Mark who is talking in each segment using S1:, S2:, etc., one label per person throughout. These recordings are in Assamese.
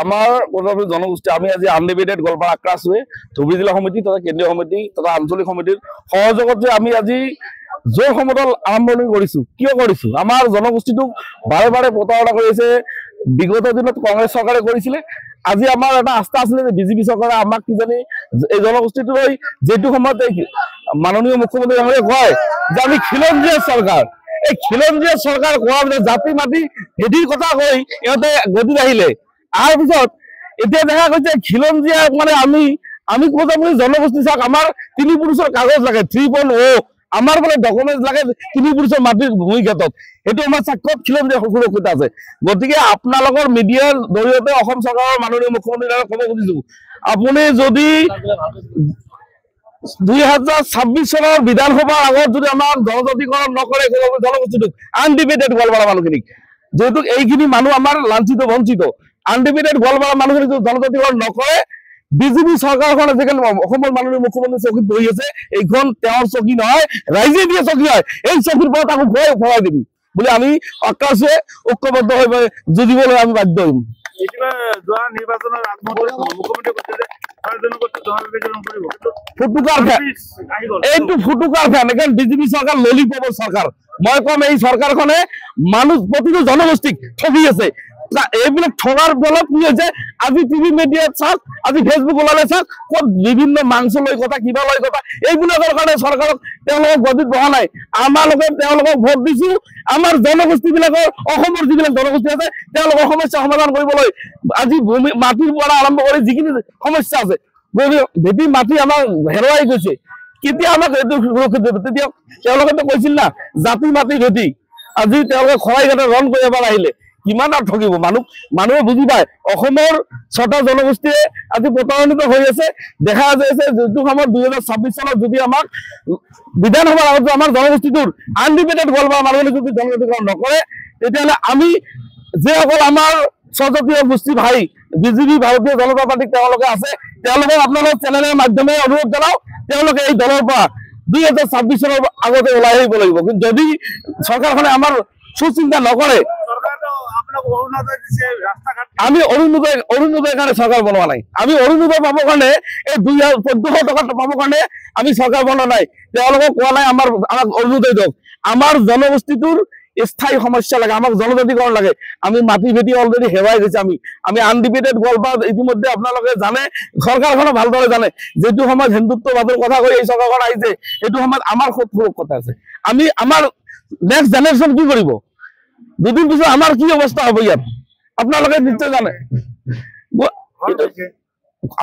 S1: আমাৰ জনগোষ্ঠী আমি আজি আনডিভাইডেড গোৱালপাৰা আক্ৰাছৱে ধুবুৰী জিলা সমিতি তথা কেন্দ্ৰীয় সমিতি তথা আঞ্চলিক সমিতিৰ সহযোগত যে আমি আজি জোৰ সমদল আৰম্ভণি কৰিছো। কিয় কৰিছো? আমাৰ জনগোষ্ঠীটোক বাৰে বাৰে প্ৰতাৰণা কৰি আছে। বিগত দিনত কংগ্ৰেছ চৰকাৰে কৰিছিলে। আজি আমাৰ এটা আস্থা আছিলে যে বিজেপি চৰকাৰে আমাক কিজানি এই জনগোষ্ঠীটোলৈ যিটো সময়ত মাননীয় মুখ্যমন্ত্ৰী ডাঙৰীয়াই কয় যে আমি খিলঞ্জীয়া চৰকাৰ, এই খিলঞ্জীয়া চৰকাৰ কোৱাৰ পিছত জাতি মাতি ভেটিৰ কথা কৈ ইহঁতে গতিত আহিলে। তাৰ পিছত এতিয়া দেখা গৈছে খিলঞ্জীয়া মানে আমি কোথাও জনগোষ্ঠী চাওক, আমাৰ 3 পুৰুষৰ কাগজ লাগে 3.0, আমাৰ বোলে ডকুমেণ্ট লাগে 3 পুৰুষৰ মাটিৰ ভূমি ক্ষেত্ৰত, সেইটো আমাৰ সাক্ষত খিলঞ্জীয়া সুৰক্ষিত আছে। গতিকে আপোনালোকৰ মিডিয়াৰ জৰিয়তে অসম চৰকাৰৰ মাননীয় মুখ্যমন্ত্ৰী ক'ব খুজিছো, আপুনি যদি 2026 চনৰ বিধানসভাৰ আগত যদি আমাৰ জনজাতিকৰণ নকৰে জনগোষ্ঠীটোক আনডিভাইডেড গোৱালপাৰা মানুহখিনিক, যেহেতু এইখিনি মানুহ আমাৰ লাঞ্ছিত বঞ্চিত, আনডিভাইডেড গোৱালপাৰা মানুহখিনিক জনজাতিকৰণ নকৰে, বিজেপি চৰকাৰখন আজিকালি অসমৰ মাননীয় মুখ্যমন্ত্ৰী চকীত বহি আছে, এইখন তেওঁৰ চকী নহয়, ৰাইজে দিয়া চকী হয়। এই চকীৰ পৰা তাকো ভৰাই দিবি বুলি আমি আক্ৰাছে ঐক্যবদ্ধ হৈ যুঁজিবলৈ আমি বাধ্য হ'ম। ফুটুকাৰ ফেন এখন বিজেপি চৰকাৰ ললিপপৰ চৰকাৰ। মই কম এই চৰকাৰখনে মানুহ প্ৰতিটো জনগোষ্ঠীক ঠগি আছে। এইবিলাক ঠগাৰ ফলত কি হৈছে, আজি টিভি মিডিয়াত চাওক, আজি ফেচবুক ওলালে চাওক, ক'ত বিভিন্ন মাংস লৈ কথা কিবা লৈ কথা, এইবিলাকৰ কাৰণে চৰকাৰক তেওঁলোকক গতিত বহা নাই। আমালোকে তেওঁলোকক ভোট দিছো, আমাৰ জনগোষ্ঠী বিলাকৰ অসমৰ যিবিলাক জনগোষ্ঠী আছে তেওঁলোকৰ সমস্যা সমাধান কৰিবলৈ আজি ভূমি মাটিৰ পৰা আৰম্ভ কৰি যিখিনি সমস্যা আছে, ভেটি মাটি আমাক হেৰুৱাই গৈছে, কেতিয়া আমাক এইটো সুৰক্ষিত দিব? তেতিয়া তেওঁলোকেতো কৈছিল না জাতি মাটি ভেটি, আজি তেওঁলোকে খৰাইঘাটে ৰণ কৰি এবাৰ আহিলে কিমান আৰু ঠগিব। মানুহে বুজি পায় অসমৰ 6টা জনগোষ্ঠীয়ে আজি প্ৰতাৰণিত হৈ আছে। দেখা যাইছে যিটো সময়ত 2026 চনত যদি আমাক বিধানসভাৰ আগত আমাৰ জনগোষ্ঠীটোৰ আনডিভাইডেড গোৱালপাৰা মানুহখিনি যদি জনজাতিকৰণ নকৰে, তেতিয়াহ'লে আমি যিসকল আমাৰ স্বজাতীয় গোষ্ঠী ভাই বিজেপি ভাৰতীয় জনতা পাৰ্টীক তেওঁলোকে আছে, তেওঁলোকক আপোনালোকৰ চেনেলৰ মাধ্যমে অনুৰোধ জনাও, তেওঁলোকে এই দলৰ পৰা 2026 চনৰ আগতে ওলাই আহিব লাগিব। কিন্তু যদি চৰকাৰখনে আমাৰ সুচিন্তা নকৰে, আমি অৰুণোদয়ৰ কাৰণে চৰকাৰ বনোৱা নাই, আমি অৰুণোদয় পাবৰ কাৰণে এই 1400 টকা পাবৰ কাৰণে আমি চৰকাৰ বনোৱা নাই। তেওঁলোকক কোৱা নাই আমাক অৰুণোদয় দিয়ক, আমাৰ জনগোষ্ঠীটোৰ স্থায়ী সমস্যা লাগে, আমাক জনজাতিকৰণ লাগে। আমি মাটি ভেটি অলৰেডি হেৰুৱাই গৈছে। আমি আনডিভাইডেড গোৱালপাৰা ইতিমধ্যে আপোনালোকে জানে, চৰকাৰখনে ভালদৰে জানে, যিটো সময়ত হিন্দুত্ববাদৰ কথা কৈ এই চৰকাৰখন আহিছে, সেইটো সময়ত আমাৰ কথা আছে। আমাৰ নেক্সট জেনেৰেশ্যন কি কৰিব? দুদিন পিছত আমাৰ কি অৱস্থা হ'ব ইয়াত আপোনালোকে নিশ্চয় জানে।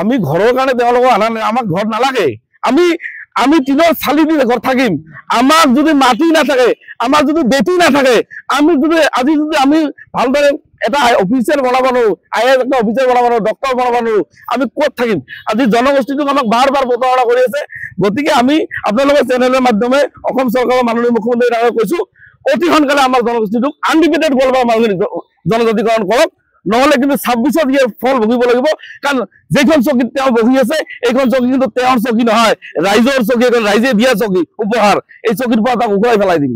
S1: আমি ঘৰৰ কাৰণে তেওঁলোকক আনা নাই, আমাক ঘৰ নালাগে। আমি টিনৰ চালি দি ঘৰ থাকিম। আমাৰ যদি মাটি নাথাকে, আমাৰ যদি বেটি নাথাকে, আমি ভালদৰে এটা অফিচিয়েল বনাব নোৱাৰো, IAS একটা অফিচিয়েল বনাব নোৱাৰো, ডক্টৰ বনাব নোৱাৰো, আমি ক'ত থাকিম? আজি জনগোষ্ঠীটোক আমাক বাৰ প্ৰতাৰণা কৰি আছে। গতিকে আমি আপোনালোকৰ চেনেলৰ মাধ্যমে অসম চৰকাৰৰ মাননীয় মুখ্যমন্ত্ৰী ডাঙৰীয়াক কৈছো, অতি সোনকালে আমাৰ জনগোষ্ঠীটোক আনডিভাইডেড গোৱালপাৰা মানুহখিনি জনজাতিকৰণ কৰক, নহলে কিন্তু 26ত ইয়াৰ ফল ভুগিব লাগিব। কাৰণ যেখন চকীত তেওঁ বহি আছে, এইখন চকী কিন্তু তেওঁৰ চকী নহয়, ৰাইজৰ চকী, এখন ৰাইজে দিয়া চকী উপহাৰ। এই চকীৰ পৰা তাক উঘৰাই পেলাই দিম।